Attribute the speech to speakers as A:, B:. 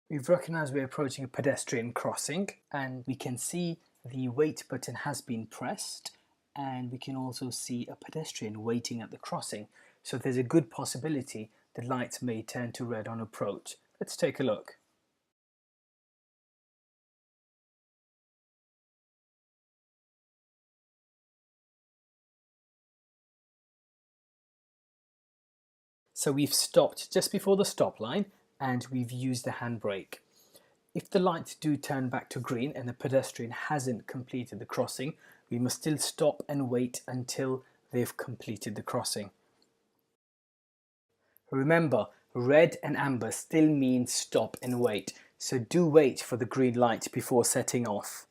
A: We've recognized we're approaching a pedestrian crossing, and we can see the wait button has been pressed, and we can also see a pedestrian waiting at the crossing. So there's a good possibility the lights may turn to red on approach. Let's take a look. So we've stopped just before the stop line and we've used the handbrake. If the lights do turn back to green and the pedestrian hasn't completed the crossing, we must still stop and wait until they've completed the crossing. Remember, red and amber still means stop and wait, so do wait for the green light before setting off.